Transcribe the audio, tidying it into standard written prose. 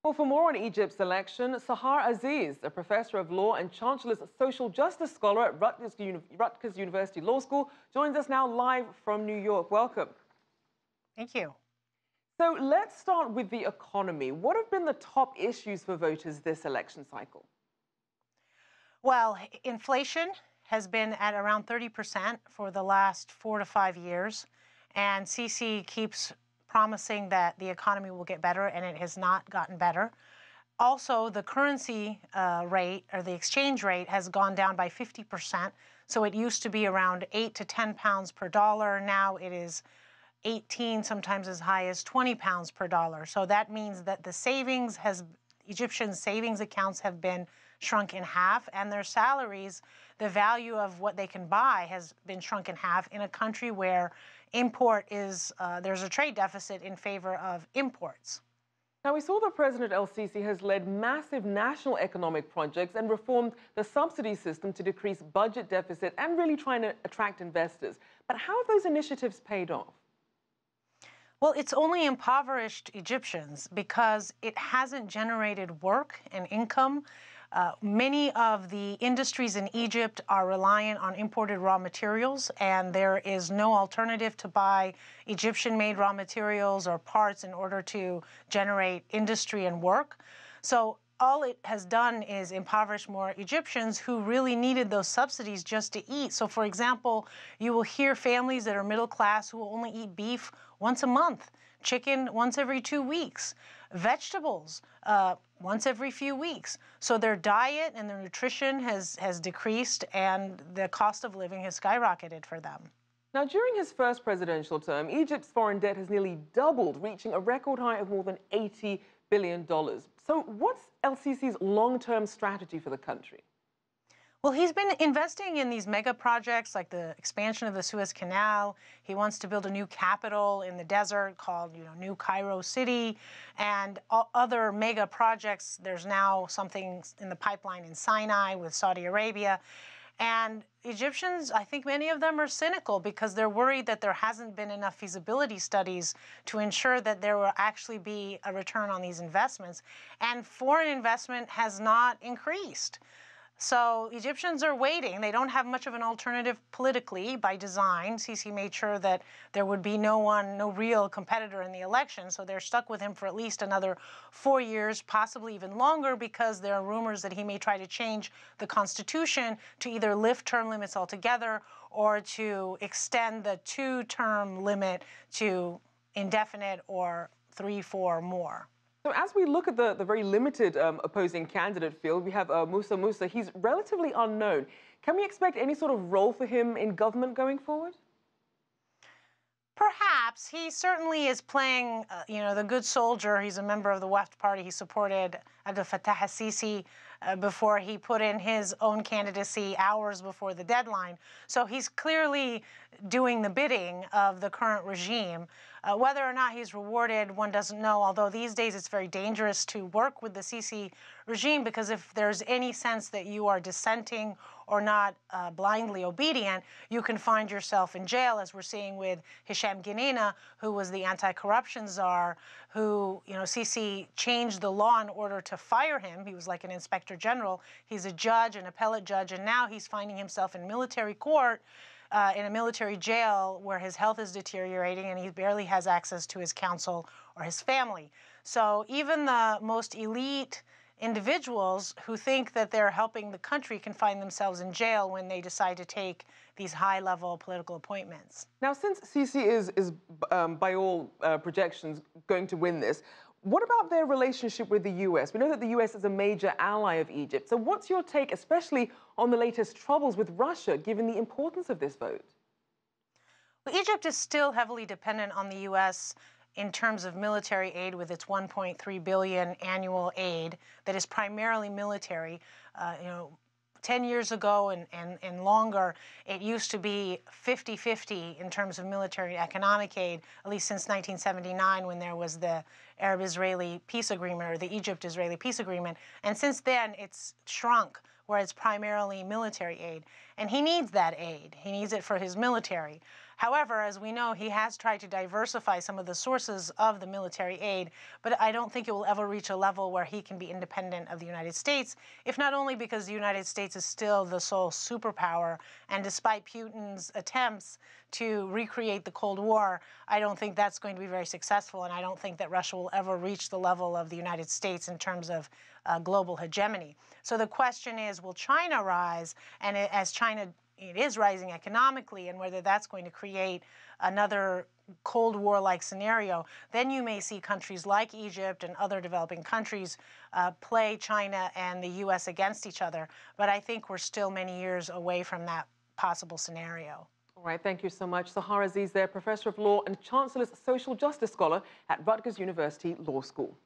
Well, for more on Egypt's election, Sahar Aziz, a professor of law and chancellor's social justice scholar at Rutgers University Law School, joins us now live from New York. Welcome. Thank you. So let's start with the economy. What have been the top issues for voters this election cycle? Well, inflation has been at around 30% for the last 4 to 5 years, and Sisi keeps promising that the economy will get better, and it has not gotten better. Also, the currency rate, or the exchange rate, has gone down by 50%. So it used to be around 8 to 10 pounds per dollar. Now it is 18, sometimes as high as 20 pounds per dollar. So that means that Egyptian savings accounts have been shrunk in half, and their salaries, the value of what they can buy, has been shrunk in half in a country where there's a trade deficit in favor of imports. Now, we saw that President El-Sisi has led massive national economic projects and reformed the subsidy system to decrease budget deficit and really trying to attract investors. But how have those initiatives paid off? Well, it's only impoverished Egyptians because it hasn't generated work and income. Many of the industries in Egypt are reliant on imported raw materials, and there is no alternative to buy Egyptian-made raw materials or parts in order to generate industry and work. So all it has done is impoverish more Egyptians who really needed those subsidies just to eat. So, for example, you will hear families that are middle class who will only eat beef once a month, chicken once every 2 weeks, vegetables once every few weeks. So their diet and their nutrition has decreased, and the cost of living has skyrocketed for them. Now, during his first presidential term, Egypt's foreign debt has nearly doubled, reaching a record high of more than $80 billion. So what's El-Sisi's long-term strategy for the country? Well, he's been investing in these mega projects like the expansion of the Suez Canal. He wants to build a new capital in the desert called, New Cairo City, and other mega projects. There's now something in the pipeline in Sinai with Saudi Arabia. And Egyptians, I think many of them are cynical because they're worried that there hasn't been enough feasibility studies to ensure that there will actually be a return on these investments. And foreign investment has not increased. So Egyptians are waiting. They don't have much of an alternative politically by design. Sisi made sure that there would be no real competitor in the election. So they're stuck with him for at least another 4 years, possibly even longer, because there are rumors that he may try to change the constitution to either lift term limits altogether or to extend the 2-term limit to indefinite or 3, 4 more. So as we look at the very limited opposing candidate field, we have Musa. He's relatively unknown. Can we expect any sort of role for him in government going forward? Perhaps. He certainly is playing, the good soldier. He's a member of the Weft Party. He supported Abdel Fattah al-Sisi before he put in his own candidacy hours before the deadline. So he's clearly doing the bidding of the current regime. Whether or not he's rewarded, one doesn't know, although these days it's very dangerous to work with the Sisi regime, because if there's any sense that you are dissenting or not blindly obedient, you can find yourself in jail, as we're seeing with Hisham Geneina, who was the anti-corruption czar, who, Sisi changed the law in order to fire him. He was like an inspector general. He's a judge, an appellate judge, and now he's finding himself in military court, in a military jail where his health is deteriorating and he barely has access to his counsel or his family. So even the most elite individuals who think that they're helping the country can find themselves in jail when they decide to take these high-level political appointments. Now, since Sisi is by all projections, going to win this, what about their relationship with the U.S.? We know that the U.S. is a major ally of Egypt. So what's your take, especially on the latest troubles with Russia, given the importance of this vote? Well, Egypt is still heavily dependent on the U.S. in terms of military aid, with its $1.3 billion annual aid that is primarily military. 10 years ago and longer, it used to be 50-50 in terms of military and economic aid, at least since 1979, when there was the Arab-Israeli peace agreement, or the Egypt-Israeli peace agreement. And since then, it's shrunk, where it's primarily military aid. And he needs that aid. He needs it for his military. However, as we know, he has tried to diversify some of the sources of the military aid, but I don't think it will ever reach a level where he can be independent of the United States, if not only because the United States is still the sole superpower, and despite Putin's attempts to recreate the Cold War, I don't think that's going to be very successful, and I don't think that Russia will ever reach the level of the United States in terms of global hegemony. So the question is, will China rise? And as China, it is rising economically, and whether that's going to create another Cold War-like scenario, then you may see countries like Egypt and other developing countries play China and the U.S. against each other. But I think we're still many years away from that possible scenario. All right, thank you so much. Sahar Aziz there, Professor of Law and Chancellor's Social Justice Scholar at Rutgers University Law School.